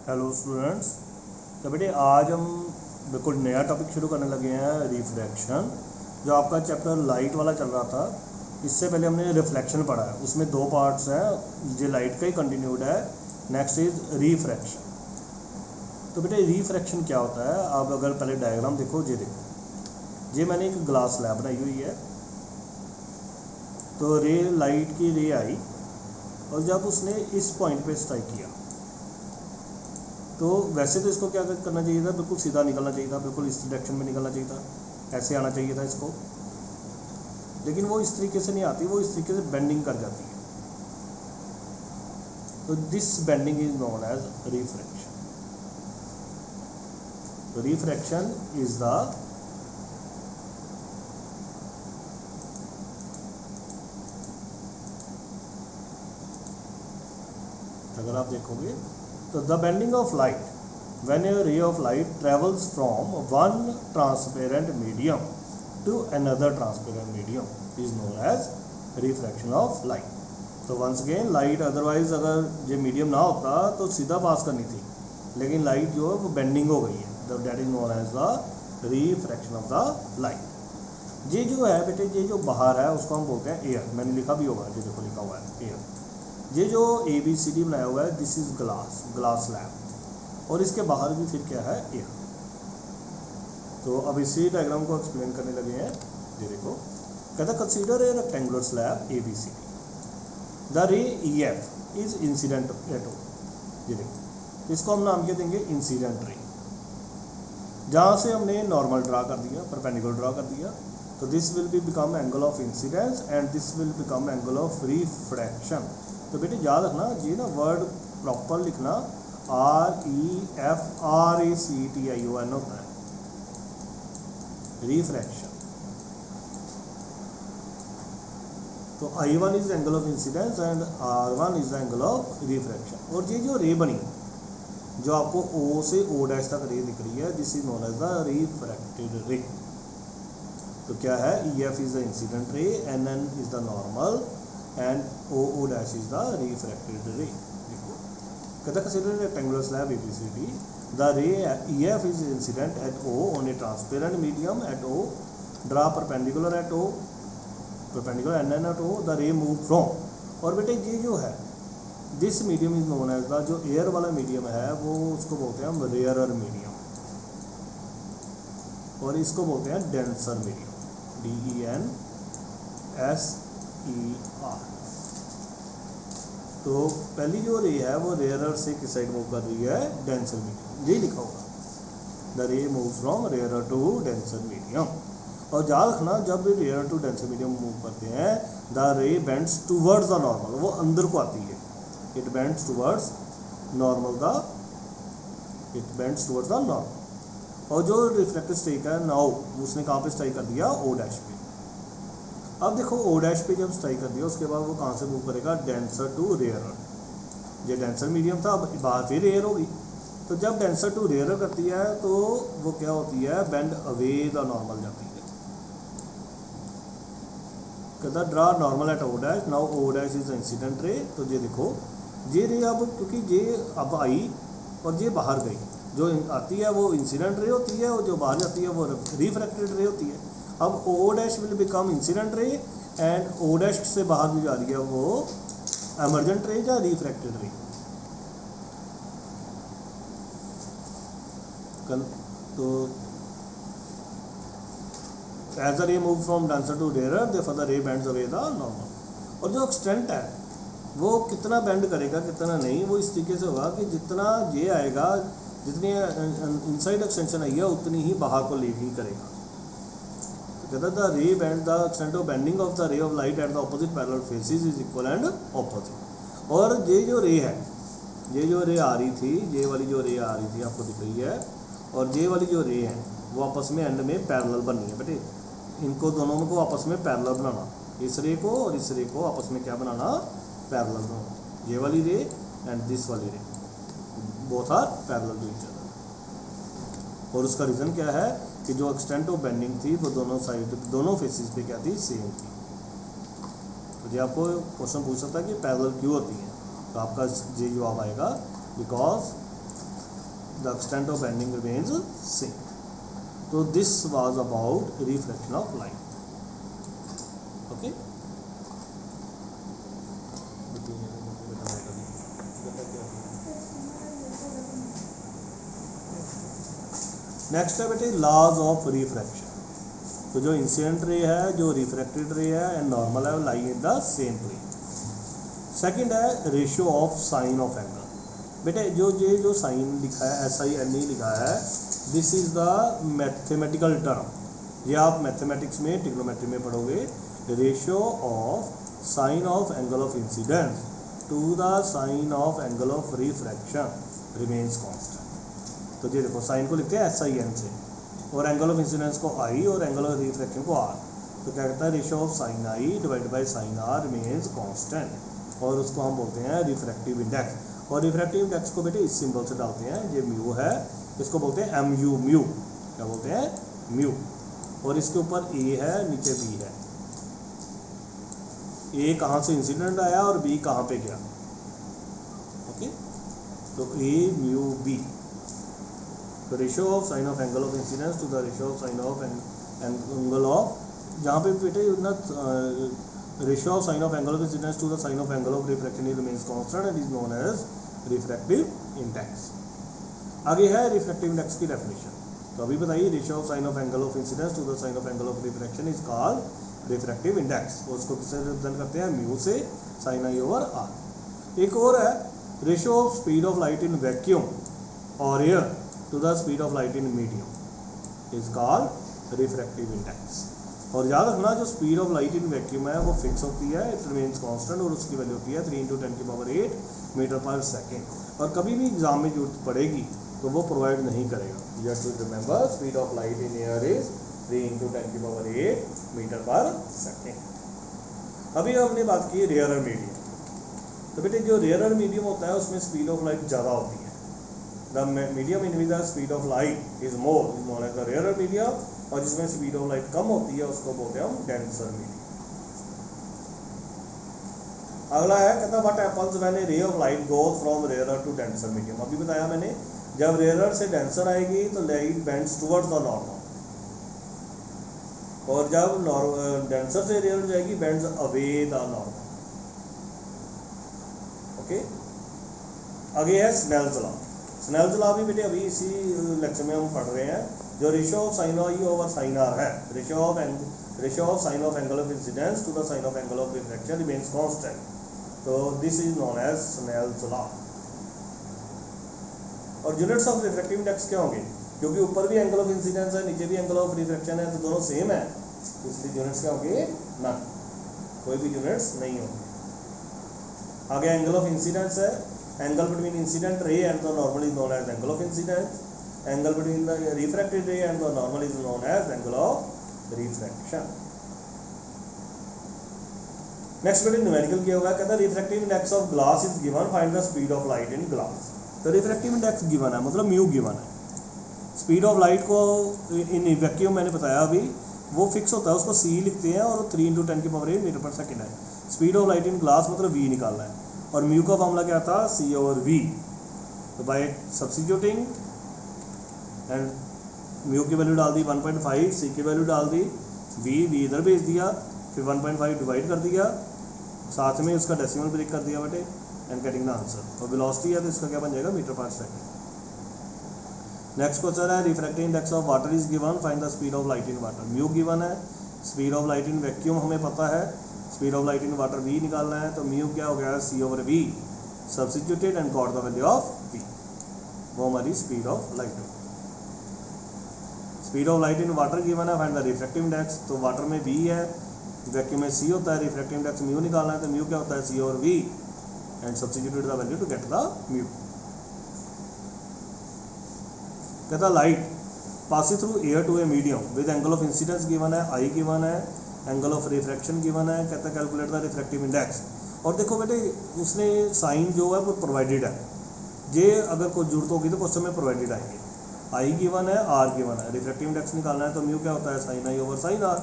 Hello students. तो बेटे आज हम बिल्कुल नया टॉपिक शुरू करने लगे हैं, रिफ्रैक्शन। जो आपका चैप्टर लाइट वाला चल रहा था, इससे पहले हमने रिफ्लेक्शन पढ़ा है। उसमें दो पार्ट्स हैं, ये लाइट का ही कंटिन्यूड है। Next is refraction. तो बेटे रिफ्रैक्शन क्या होता है, आप अगर पहले डायग्राम देखो, ये देखो, ये मैंने एक ग्लास स्लैब बनाई हुई है। तो लाइट की रे आई और जब उसने इस पॉइंट पे स्ट्राइक किया, तो वैसे तो इसको क्या करना चाहिए था, बिल्कुल सीधा निकलना चाहिए था, बिल्कुल इस डायरेक्शन में निकलना चाहिए था, ऐसे आना चाहिए था इसको। लेकिन वो इस तरीके से नहीं आती, वो इस तरीके से बेंडिंग कर जाती है। तो this bending is known as refraction. तो रिफ्रैक्शन इज द अगर आप देखोगे तो the bending of light when a ray of light travels from one transparent medium to another transparent medium is known as refraction of light. तो once again light otherwise अगर ये medium ना होता तो सीधा पास करनी थी, लेकिन लाइट जो है वो बेंडिंग हो गई है, तो that is known as the refraction of the light. ये जो है बेटे, ये जो बाहर है उसको हम बोलते हैं एयर। मैंने लिखा भी होगा, ये देखो लिखा हुआ है एयर। ये जो ABCD बनाया हुआ है, दिस इज ग्लास स्लैब, और इसके बाहर भी फिर क्या है, एयर। तो अब इसी डायग्राम को एक्सप्लेन करने लगे हैं। ये देखो, कहता consider a rectangular slab ABCD, the ray EF is incident at O. ये देखो, इसको हम नाम क्या देंगे, इंसिडेंट रे। जहाँ से हमने नॉर्मल ड्रा कर दिया, परपेंडिकुलर ड्रा कर दिया, तो this will be become angle of incidence and this will become angle of refraction. तो बेटे याद रखना, ये ना वर्ड प्रॉपर लिखना, REFRACTION होता है, रिफ्रैक्शन। तो I1 is angle of incidence and R1 is angle of refraction. और ये जो रे बनी, जो आपको O से O' तक रे दिख रही है, this is known as the refracted ray. तो क्या है, EF is the incident ray, NN is the normal and OO' is the refracted ray. कहता consider a rectangular slab ABCD, the ray EF is incident at O on a transparent medium at O, draw perpendicular at O, perpendicular NN at O, the ray move from। और बेटे ये जो है, this medium is known as the, जो air वाला medium है वो उसको बोलते हैं हम रेयरर मीडियम, और इसको बोलते हैं डेंसर मीडियम, DENSER। तो पहली जो रे है वो रेयरर से किस साइड मूव कर रही है, डेंसर मीडियम। यही लिखा होगा, the ray move from rarer to denser medium. और याद रखना, जब भी rarer to denser medium move करते हैं, the ray bends towards the normal, वो अंदर को आती है, it bends towards normal normal. और जो रिफ्लेक्टेड स्ट्राइक है नाउ, उसने कहाँ पे स्ट्राइक कर दिया, O' पे। अब देखो O' पे जब स्ट्राइक कर दिया, उसके बाद वो कहाँ से मूव करेगा, डेंसर टू रेयरर। ये डेंसर मीडियम था, अब बाहर फिर रेयर होगी। तो जब डेंसर टू रेयरर करती है तो वो क्या होती है, बेंड अवे द नॉर्मल जाती है। कहता draw normal at O', now O' is incident ray. तो ये देखो, ये रे अब, क्योंकि ये अब आई और ये बाहर गई, जो आती है वो इंसिडेंट रे होती है, और जो बाहर जाती है वो रिफ्रैक्टेड रे होती है। अब O' will become incident ray and O' से बाहर जो जा रही है वो एमर्जेंट रे या रिफ्रैक्टेड रे। तो as the ray move from denser to rarer, therefore the ray bends away the normal. और जो एक्सटेंट है वो कितना बेंड करेगा कितना नहीं, वो इस तरीके से होगा कि जितना ये आएगा, जितनी इनसाइड एक्सटेंशन आई है उतनी ही बाहर को लीव ही करेगा। कहता द रे bend, the extent of bending of the रे of light at the opposite parallel faces is equal and opposite. और ये जो रे है, ये जो रे आ रही थी, ये वाली जो रे आ रही थी आपको दिख रही है, और ये वाली जो रे है वो आपस में एंड में पैरेलल बननी है बेटे। इनको दोनों को आपस में पैरेलल बनाना, इस रे को और इस रे को आपस में क्या बनाना, पैरेलल बनाना। ये वाली रे एंड दिस वाली ray, both are parallel to each other. और उसका रीज़न क्या है कि जो एक्सटेंट ऑफ बेंडिंग थी वो दोनों साइड, दोनों फेसेस पे क्या थी, सेम थी। तो ये आपको क्वेश्चन पूछ सकता है कि पैरेलल क्यों होती है, तो आपका ये जवाब आएगा because the extent of bending remains same. So this was about refraction of light. Okay. Next है बेटे लॉज ऑफ रिफ्रैक्शन। तो जो इंसिडेंट रे है, जो रिफ्रैक्टेड रे है एंड नॉर्मल है, lie in the same plane. Second है ratio of sine of angle. बेटे जो साइन लिखा है SINE लिखा है, this is the mathematical term. ये आप मैथमेटिक्स में ट्रिग्नोमेट्री में पढ़ोगे। Ratio of sine of angle of incidence to the sine of angle of refraction remains constant. तो ये देखो साइन को लिखते हैं SIN से, और एंगल ऑफ इंसिडेंस को I और एंगल ऑफ रिफ्रैक्शन को R। तो क्या कहता है, ratio of sine I divide by sine R remains constant, और उसको हम बोलते हैं रिफ्रैक्टिव इंडेक्स। और रिफ्रैक्टिव इंडेक्स को बेटे इस सिंबल से डालते हैं, ये म्यू है, इसको बोलते हैं MU म्यू। क्या बोलते हैं, म्यू। और इसके ऊपर A है, नीचे B है। A कहाँ से इंसिडेंट आया और B कहाँ पे गया। ओके, तो A म्यू B। तो ratio of sine of angle of incidence to the ratio of sine of angle of, जहाँ पे बेटे ना ratio of sine of angle of incidence to the sine of angle of refraction remains constant and is known as refractive index. आगे है refractive index की definition. तो अभी बताइए, ratio of sine of angle of incidence to the sine of angle of refraction is called refractive index. उसको किससे represent करते हैं, म्यू से, साइन I ओवर R। एक और है ratio of speed of light in vacuum और air to the speed of light in medium is called refractive index। और याद रखना, जो speed of light in vacuum है वो फिक्स होती है, इट रिमेन्स कांस्टेंट, और उसकी वैल्यू होती है 3 × 10⁸ मीटर पर सेकेंड। और कभी भी एग्जाम में जरूरत पड़ेगी तो वो प्रोवाइड नहीं करेगा। You have to remember speed of light in air is 3 × 10⁸ metre पर सेकेंड। अभी हमने बात की रेयरर मीडियम। तो बेटे जो रेयरर मीडियम होता है उसमें स्पीड ऑफ लाइट ज़्यादा होती है। The medium in which the speed of light is more is known as the rarer medium, और जिसमें स्पीड ऑफ लाइट कम होती है उसको बोलते हैं हम डेंसर मीडियम। अगला है, कहता what happens when a ray of light goes from rare to denser medium. अभी बताया मैंने, जब रेयर से डेंसर आएगी तो light bends towards the normal, और जब डेंसर से रेयर जाएगी bends away the normal. Okay, आगे है स्नेल्स लॉ। स्नेल्स लॉ भी बेटे अभी इसी लेक्चर में हम पढ़ रहे हैं। जो ratio of sine I over sine R है, ratio of sine of angle of incidence to the sine of angle of refraction remains constant. तो this is known as Snell's law. और यूनिट्स ऑफ रिफ्रैक्टिव इंडेक्स क्या होंगे, क्योंकि ऊपर भी angle of incidence है, नीचे भी एंगल ऑफ रिफ्रैक्शन है, तो दोनों सेम है, इसलिए यूनिट्स क्या होंगे, ना, कोई भी यूनिट्स नहीं होंगे। आगे एंगल ऑफ इंसिडेंस है, angle between incident ray and the normal is known as angle of incidence. Angle between the refracted ray and the normal is known as angle of refraction. Next बेटे numerical किया हुआ है, कहता है refractive index of glass is given, find the speed of light in glass. तो refractive index given है, मतलब mu given है। स्पीड ऑफ लाइट को इन वैक्यूम मैंने बताया अभी, वो फिक्स होता है, उसको C लिखते हैं, और 3 × 10⁸ मीटर पर सेकेंड है। Speed of light in glass मतलब V निकालना है, और म्यू का फॉर्मूला क्या था, C ओवर V। तो बाय सब्स्टिट्यूटिंग एंड म्यू की वैल्यू डाल दी 1.5, C की वैल्यू डाल दी, V इधर भेज दिया, फिर 1.5 डिवाइड कर दिया, साथ में उसका डेसिमल ब्रेक कर दिया बेटे, एंड गेटिंग द आंसर। और वेलोसिटी है तो इसका क्या बन जाएगा, मीटर पर सेकेंड। नेक्स्ट क्वेश्चन है, refractive index of water is given, find the speed of light in water. Mu given है, speed of light in vacuum हमें पता है, speed of light in water V निकालना है, तो म्यू क्या हो गया, C over V substituted and got the value of V। वो हमारी स्पीड ऑफ लाइट हो। Speed of light in water given है, फाइंड द रिफ्रैक्टिव इंडेक्स। तो वाटर में V है, वैक्यूम में C होता है, रिफ्रैक्टिव इंडेक्स म्यू निकालना है, तो म्यू क्या होता है, C over V and substituted the value to get the mu. कहता light passing through air to a medium with angle of incidence given है, I गिवन है, एंगल ऑफ रिफ्रैक्शन गिवन है, कहता है कैलकुलेट द रिफ्रैक्टिव इंडेक्स। और देखो बेटे उसने साइन जो है वो प्रोवाइडेड है, ये अगर कोई जरूरत होगी तो क्वेश्चन में प्रोवाइडेड आएंगे। I गिवन है, R गिवन है, रिफ्रैक्टिव इंडेक्स निकालना है, तो म्यू क्या होता है, sine I over sine R।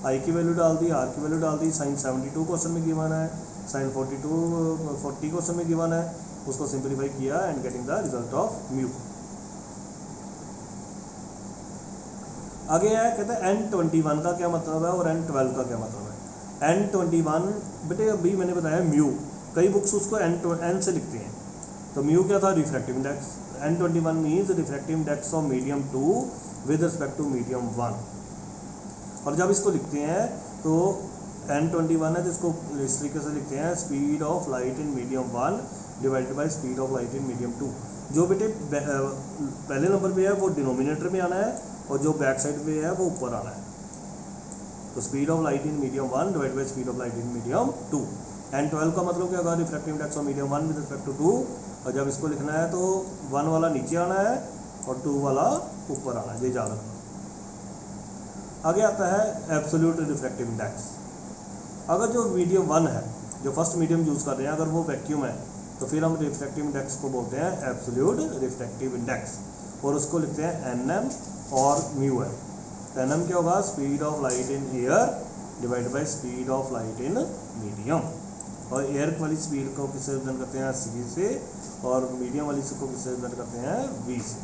I की वैल्यू डाल दी, R की वैल्यू डाल दी, साइन 72 क्वेश्चन में गिवन है, साइन 40 क्वेश्चन में गिवन है, उसको सिंप्लीफाई किया and getting the result of mu. आगे है कहते हैं N21 का क्या मतलब है और N12 का क्या मतलब है। N21 बेटे अभी मैंने बताया म्यू, कई बुक्स उसको N से लिखते हैं। तो म्यू क्या था, refractive index. N21 means refractive index of medium 2 with respect to medium 1। और जब इसको लिखते हैं तो N21 है तो इसको इस तरीके से लिखते हैं speed of light in medium 1 divided by speed of light in medium 2। जो बेटे पहले नंबर पे है वो डिनोमिनेटर में आना है और जो बैक साइड पे है वो ऊपर आना है। तो speed of light in medium 1 divided by speed of light in medium 2। N12 का मतलब क्या होगा, refractive index of medium 1 with respect to 2। और जब इसको लिखना है तो 1 वाला नीचे आना है और 2 वाला ऊपर आना है, ये याद रखना। आगे आता है एब्सोल्यूट रिफ्रैक्टिव इंडेक्स। अगर जो मीडियम 1 है, जो फर्स्ट मीडियम यूज़ कर रहे हैं, अगर वो वैक्यूम है तो फिर हम रिफ्रैक्टिव इंडेक्स को बोलते हैं एब्सोल्यूट रिफ्रैक्टिव इंडेक्स, और उसको लिखते हैं NM और म्यू है। तो NM क्या होगा, speed of light in air divide by speed of light in medium. और एयर वाली स्पीड को किससे रिप्रेजेंट करते हैं, C से, और मीडियम वाली को किससे रिप्रेजेंट करते हैं, V से।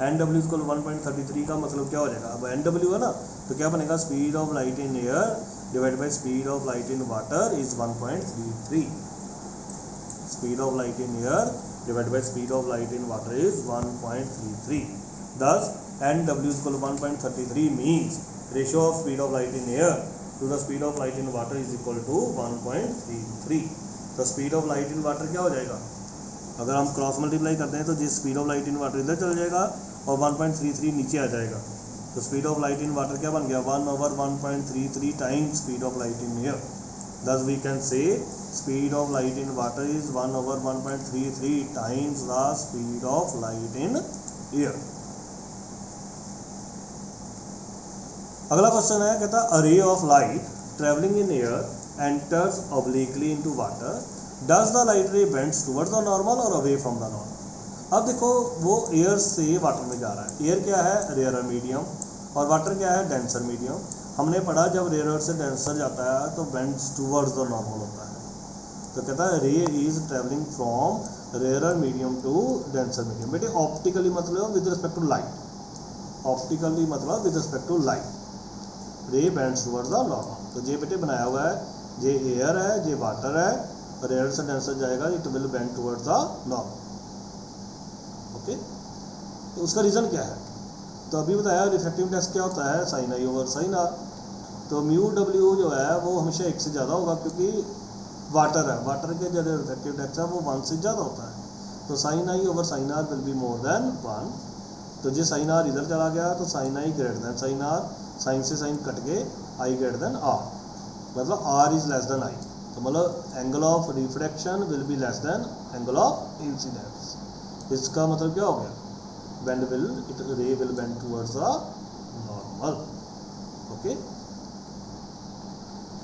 NW इक्वल 1.33 का मतलब क्या हो जाएगा, अब NW है ना तो क्या बनेगा, speed of light in air divide by speed of light in water is 1.33। Speed of light in air divide by speed of light in water is 1.33। Thus NW equal 1.33 means ratio of speed of light in air to the speed of light in water is equal to 1.33। तो speed of light in water क्या हो जाएगा, अगर हम cross multiply करते हैं तो जिस speed of light in water इधर चल जाएगा और 1.33 नीचे आ जाएगा। तो speed of light in water क्या बन गया, 1/1.33 times speed of light in air. Thus we can say speed of light in water is 1/1.33 times the speed of light in air। अगला क्वेश्चन है, कहता है a ray of light traveling in air enters obliquely into water, does the light ray bends towards the normal or away from the normal। अब देखो वो air से water में जा रहा है। एयर क्या है, रेयर मीडियम, और वाटर क्या है, डेंसर मीडियम। हमने पढ़ा जब रेयर से डेंसर जाता है तो बेंड्स टूवर्ड्स द नॉर्मल होता है। तो कहता है ray is travelling from rare medium to denser medium. बेटे ऑप्टिकली मतलब with respect to light, optically मतलब with respect to light, ray bends towards the normal. तो ये बेटे बनाया हुआ है, ये एयर है, ये वाटर है, रेयर से डेंसर जाएगा, it will bend towards the normal. Okay, तो उसका रीज़न क्या है, तो अभी बताया रिफ्रैक्टिव इंडेक्स क्या होता है, sine I over sine R. तो म्यू डब्ल्यू जो है वो हमेशा 1 से ज़्यादा होगा क्योंकि वाटर है, वाटर के जो रिफ्रैक्टिव इंडेक्स है वो 1 से ज़्यादा होता है। तो sine I over sine R will be more than 1। तो जो साइन आर इधर चला गया तो sine I greater than sine R, sine से साइन कट के आई ग्रेटर देन आर, मतलब R is less than I. तो मतलब angle of refraction will be less than angle of incidence. इसका मतलब क्या हो गया, bend will it ray will bend towards the normal। Okay,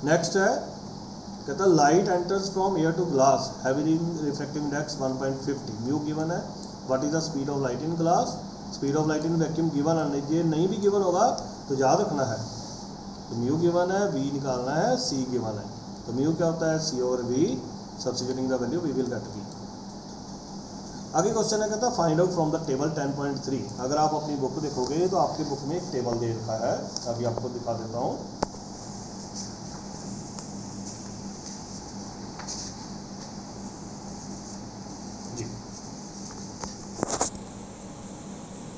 next है, कहता light enters from air to glass having refractive index 1.50, mu given है। What is the speed of light in glass, speed of light in vacuum given है, ये नहीं भी given होगा तो याद रखना है। तो म्यू गिवन है, वी निकालना है, सी गिवन है। तो म्यू क्या होता है, c over v, substituting the value we will get v. आगे क्वेश्चन है, कहता है find out from the table 10.3। अगर आप अपनी बुक देखोगे तो आपकी बुक में एक टेबल दे रखा है, अभी आपको दिखा देता हूँ। जी,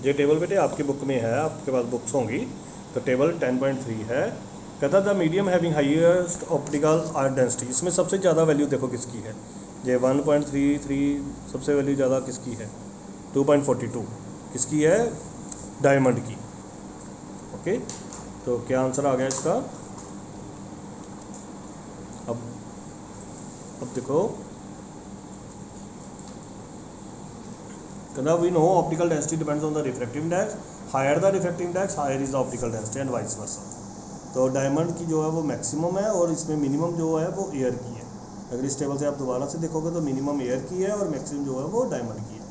ये टेबल बेटे आपकी बुक में है, आपके पास बुक्स होंगी। तो टेबल 10.3 है, कहता the medium having highest optical density. इसमें सबसे ज़्यादा वैल्यू देखो किसकी है, ये 1.33 सबसे वैल्यू ज़्यादा किसकी है, 2.42 किसकी है, डायमंड की। ओके, तो क्या आंसर आ गया इसका। अब देखो, कहना we know optical density depends on the refractive index, higher the refractive index higher is the optical density and vice versa. तो डायमंड की जो है वो मैक्सिमम है और इसमें मिनिमम जो है वो एयर की है। अगर इस टेबल से आप दोबारा से देखोगे तो मिनिमम एयर की है और मैक्सिमम जो है वो डायमंड की है।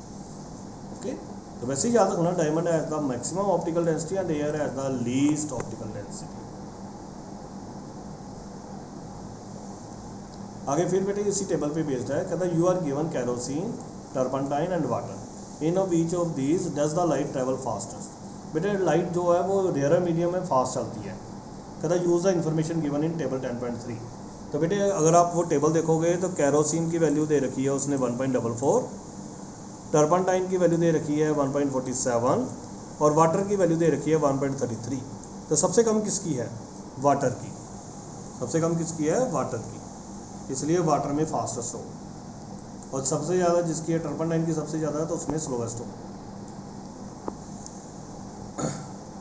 ओके, तो वैसे ही याद रखना, diamond has the maximum optical density and air has the least optical density. आगे फिर बेटे इसी टेबल पे बेस्ड है, कहता है you are given kerosene, turpentine and water, in of each of these does the light travel fastest. बेटे light जो है वो रेयर मीडियम में फास्ट चलती है। कहता use the information given in table 10.3। तो बेटे अगर आप वो टेबल देखोगे तो कैरोसिन की वैल्यू दे रखी है उसने 1.44, टर्पनटाइन की वैल्यू दे रखी है 1.47 और वाटर की वैल्यू दे रखी है 1.33। तो सबसे कम किसकी है? वाटर की। सबसे कम किसकी है? वाटर की, इसलिए वाटर में फास्टेस्ट हो। और सबसे ज़्यादा जिसकी है टर्पनटाइन की सबसे ज़्यादा है तो उसमें स्लोवेस्ट हो।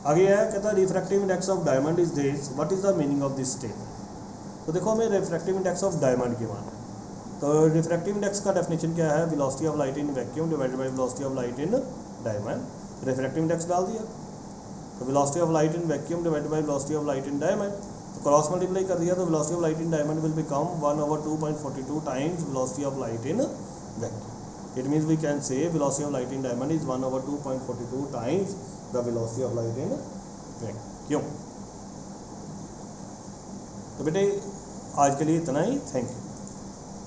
आगे है, कहता है refractive index of diamond is this, what is the meaning of this statement. तो देखो हमें रिफ्रैक्टिव इंडेक्स ऑफ डायमंड की बात है। तो रिफ्रैक्टिव इंडेक्स का डेफिनेशन क्या है? Velocity of light in vacuum divided by velocity of light in diamond. Refractive index डाल दिया, तो velocity of light in vacuum divided by velocity of light in diamond, तो क्रॉस मल्टीप्लाई कर दिया, तो velocity of light in diamond will become 1/2.42 times velocity of light in vacuum. It means we can say velocity of light in diamond is 1/2.42 times the velocity of light in vacuum. तो बेटे आज के लिए इतना ही, thank you.